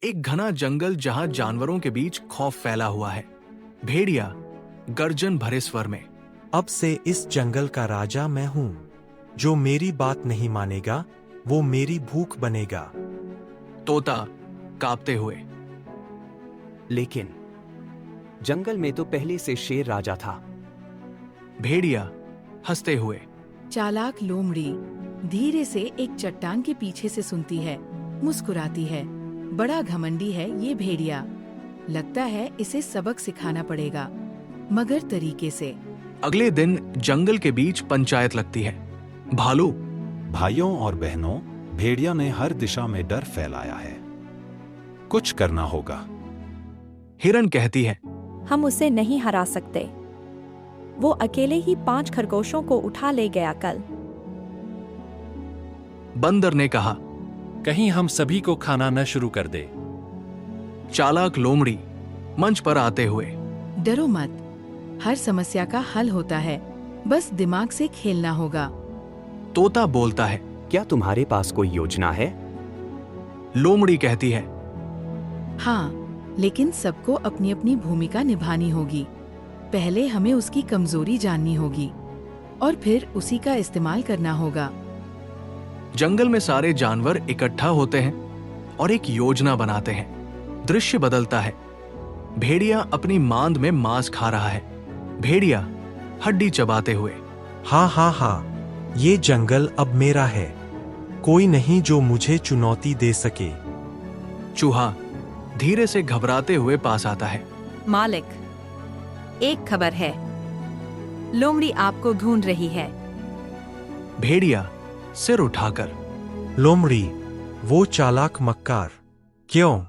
एक घना जंगल जहां जानवरों के बीच खौफ फैला हुआ है। भेड़िया गर्जन भरे स्वर में, अब से इस जंगल का राजा मैं हूं। जो मेरी बात नहीं मानेगा वो मेरी भूख बनेगा। तोता कांपते हुए, लेकिन जंगल में तो पहले से शेर राजा था। भेड़िया हंसते हुए, चालाक लोमड़ी धीरे से एक चट्टान के पीछे से सुनती है, मुस्कुराती है। बड़ा घमंडी है ये भेड़िया, लगता है इसे सबक सिखाना पड़ेगा, मगर तरीके से। अगले दिन जंगल के बीच पंचायत लगती है। भालू, भाइयों और बहनों, भेड़िया ने हर दिशा में डर फैलाया है, कुछ करना होगा। हिरन कहती है, हम उसे नहीं हरा सकते। वो अकेले ही 5 खरगोशों को उठा ले गया कल। बंदर ने कहा, कहीं हम सभी को खाना न शुरू कर दे। चालाक लोमड़ी मंच पर आते हुए, डरो मत, हर समस्या का हल होता है, बस दिमाग से खेलना होगा। तोता बोलता है, क्या तुम्हारे पास कोई योजना है? लोमड़ी कहती है, हाँ, लेकिन सबको अपनी अपनी भूमिका निभानी होगी। पहले हमें उसकी कमजोरी जाननी होगी और फिर उसी का इस्तेमाल करना होगा। जंगल में सारे जानवर इकट्ठा होते हैं और एक योजना बनाते हैं। दृश्य बदलता है। भेड़िया अपनी मांद में मांस खा रहा है। भेड़िया हड्डी चबाते हुए, हाँ हाँ हाँ, ये जंगल अब मेरा है। कोई नहीं जो मुझे चुनौती दे सके। चूहा धीरे से घबराते हुए पास आता है। मालिक, एक खबर है, लोमड़ी आपको ढूंढ रही है। भेड़िया सिर उठाकर, लोमड़ी, वो चालाक मक्कार, क्यों?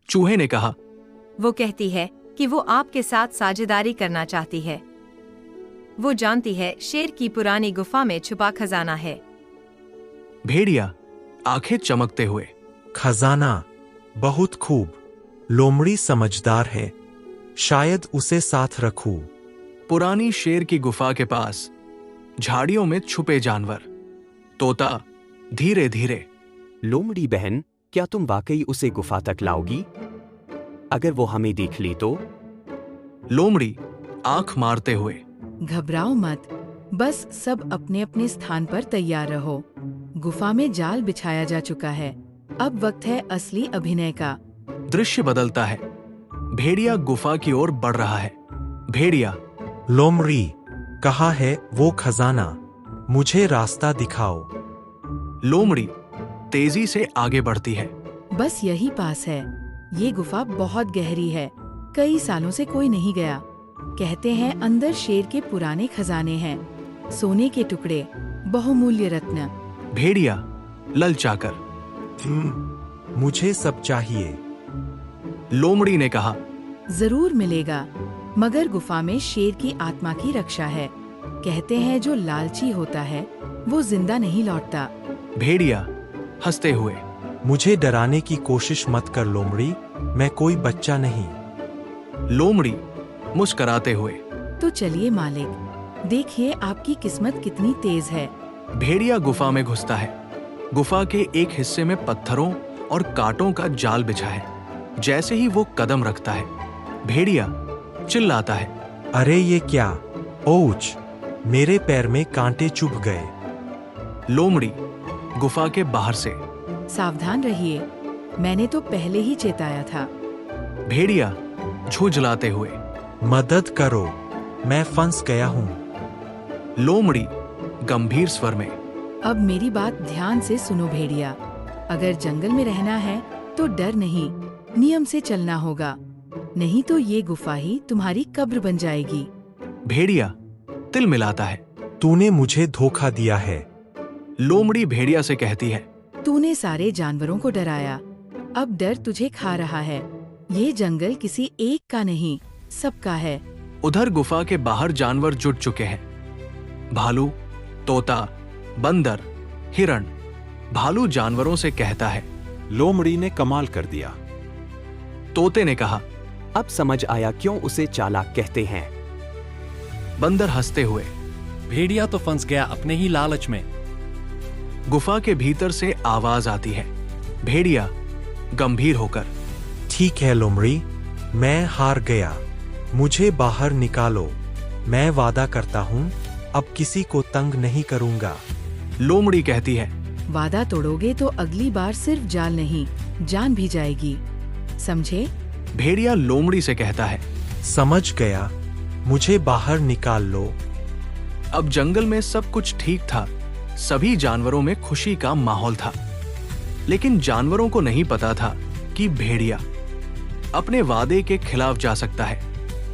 चूहे ने कहा, वो कहती है कि वो आपके साथ साझेदारी करना चाहती है। वो जानती है शेर की पुरानी गुफा में छुपा खजाना है। भेड़िया आंखें चमकते हुए, खजाना, बहुत खूब। लोमड़ी समझदार है, शायद उसे साथ रखूं। पुरानी शेर की गुफा के पास झाड़ियों में छुपे जानवर। तोता धीरे धीरे, लोमड़ी बहन, क्या तुम वाकई उसे गुफा तक लाओगी? अगर वो हमें देख ली तो? लोमड़ी आंख मारते हुए, घबराओ मत, बस सब अपने अपने स्थान पर तैयार रहो। गुफा में जाल बिछाया जा चुका है, अब वक्त है असली अभिनय का। दृश्य बदलता है। भेड़िया गुफा की ओर बढ़ रहा है। भेड़िया, लोमड़ी, कहाँ है वो खजाना? मुझे रास्ता दिखाओ। लोमड़ी तेजी से आगे बढ़ती है। बस यही पास है। ये गुफा बहुत गहरी है, कई सालों से कोई नहीं गया। कहते हैं अंदर शेर के पुराने खजाने हैं, सोने के टुकड़े, बहुमूल्य रत्न। भेड़िया ललचाकर, मुझे सब चाहिए। लोमड़ी ने कहा, जरूर मिलेगा, मगर गुफा में शेर की आत्मा की रक्षा है। कहते हैं जो लालची होता है वो जिंदा नहीं लौटता। भेड़िया हंसते हुए, मुझे डराने की कोशिश मत कर लोमड़ी, मैं कोई बच्चा नहीं। लोमड़ी मुस्कुराते हुए, तो चलिए मालिक, देखिए आपकी किस्मत कितनी तेज है। भेड़िया गुफा में घुसता है। गुफा के एक हिस्से में पत्थरों और कांटों का जाल बिछा है। जैसे ही वो कदम रखता है, भेड़िया चिल्लाता है, अरे ये क्या? ओच, मेरे पैर में कांटे चुभ गए। लोमड़ी गुफा के बाहर से, सावधान रहिए, मैंने तो पहले ही चेताया था। भेड़िया झुंझलाते हुए, मदद करो, मैं फंस गया हूँ। लोमड़ी गंभीर स्वर में, अब मेरी बात ध्यान से सुनो भेड़िया, अगर जंगल में रहना है तो डर नहीं, नियम से चलना होगा, नहीं तो ये गुफा ही तुम्हारी कब्र बन जाएगी। भेड़िया तिल मिलाता है, तूने मुझे धोखा दिया है। लोमड़ी भेड़िया से कहती है, तूने सारे जानवरों को डराया, अब डर तुझे खा रहा है। ये जंगल किसी एक का नहीं, सबका है। उधर गुफा के बाहर जानवर जुट चुके हैं। भालू, तोता, बंदर, हिरण। भालू जानवरों से कहता है, लोमड़ी ने कमाल कर दिया। तोते ने कहा, अब समझ आया क्यों उसे चालाक कहते हैं। बंदर हंसते हुए, भेड़िया तो फंस गया अपने ही लालच में। गुफा के भीतर से आवाज आती है। भेड़िया गंभीर होकर। ठीक है लोमड़ी, मैं हार गया, मुझे बाहर निकालो। मैं वादा करता हूँ अब किसी को तंग नहीं करूँगा। लोमड़ी कहती है, वादा तोड़ोगे तो अगली बार सिर्फ जाल नहीं, जान भी जाएगी, समझे? भेड़िया लोमड़ी से कहता है। समझ गया, मुझे बाहर निकाल लो। अब जंगल में सब कुछ ठीक था, सभी जानवरों में खुशी का माहौल था। लेकिन जानवरों को नहीं पता था कि भेड़िया अपने वादे के खिलाफ जा सकता है।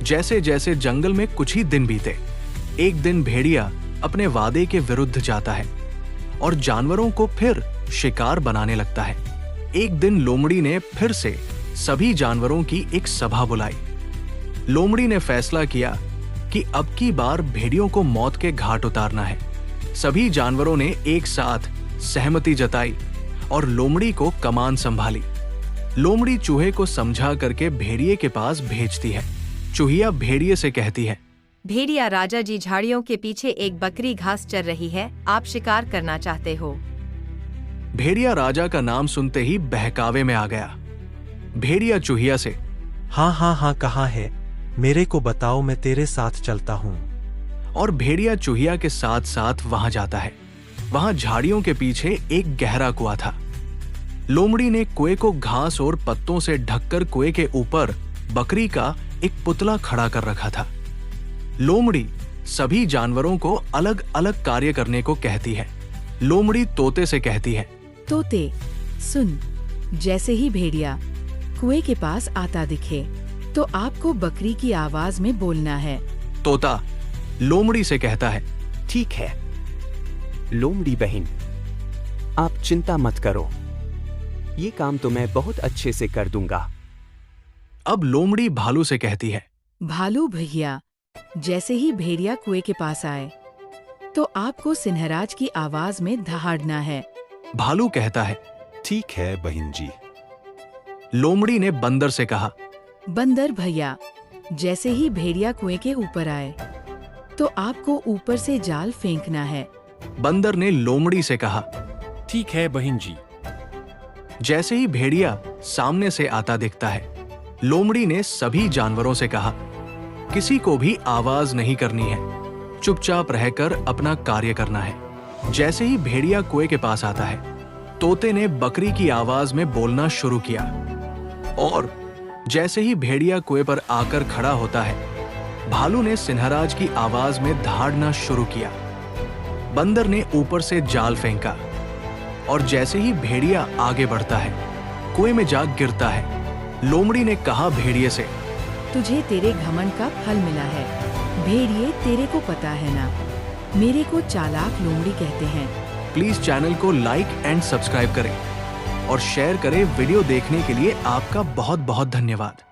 जैसे जैसे जंगल में कुछ ही दिन बीते, एक दिन भेड़िया अपने वादे के विरुद्ध जाता है और जानवरों को फिर शिकार बनाने लगता है। एक दिन लोमड़ी ने फिर से सभी जानवरों की एक सभा बुलाई। लोमड़ी ने फैसला किया कि अब की बार भेड़ियों को मौत के घाट उतारना है। सभी जानवरों ने एक साथ सहमति जताई और लोमड़ी को कमान संभाली। लोमड़ी चूहे को समझा करके भेड़िए के पास भेजती है। चूहिया भेड़िए से कहती है, भेड़िया राजा जी, झाड़ियों के पीछे एक बकरी घास चर रही है, आप शिकार करना चाहते हो? भेड़िया राजा का नाम सुनते ही बहकावे में आ गया। भेड़िया चूहिया से, हाँ हाँ हाँ, कहाँ है? मेरे को बताओ, मैं तेरे साथ चलता हूँ। और भेड़िया चूहिया के साथ साथ वहां जाता है। वहां झाड़ियों के पीछे एक गहरा कुआं था। लोमड़ी ने कुएं को घास और पत्तों से ढककर कुएं के ऊपर बकरी का एक पुतला खड़ा कर रखा था। लोमड़ी सभी जानवरों को अलग अलग कार्य करने को कहती है। लोमड़ी तोते से कहती है, तोते सुन, जैसे ही भेड़िया कुएं के पास आता दिखे तो आपको बकरी की आवाज में बोलना है। तोता लोमड़ी से कहता है, ठीक है लोमड़ी बहन, आप चिंता मत करो, ये काम तो मैं बहुत अच्छे से कर दूंगा। अब लोमड़ी भालू से कहती है, भालू भैया, जैसे ही भेड़िया कुएं के पास आए तो आपको सिन्हराज की आवाज में दहाड़ना है। भालू कहता है, ठीक है बहन जी। लोमड़ी ने बंदर से कहा, बंदर भैया, जैसे ही भेड़िया कुएं के ऊपर आए तो आपको ऊपर से जाल फेंकना है। बंदर ने लोमड़ी से कहा, ठीक है बहन जी। जैसे ही भेड़िया सामने से आता दिखता है, लोमड़ी ने सभी जानवरों से कहा, किसी को भी आवाज नहीं करनी है, चुपचाप रहकर अपना कार्य करना है। जैसे ही भेड़िया कुएं के पास आता है, तोते ने बकरी की आवाज में बोलना शुरू किया और जैसे ही भेड़िया कुएं पर आकर खड़ा होता है, भालू ने सिन्हराज की आवाज में दहाड़ना शुरू किया। बंदर ने ऊपर से जाल फेंका और जैसे ही भेड़िया आगे बढ़ता है, कुएं में जा गिरता है। लोमड़ी ने कहा भेड़िए से, तुझे तेरे घमंड का फल मिला है। भेड़िए, तेरे को पता है ना, मेरे को चालाक लोमड़ी कहते हैं। प्लीज चैनल को लाइक एंड सब्सक्राइब करें और शेयर करें। वीडियो देखने के लिए आपका बहुत बहुत धन्यवाद।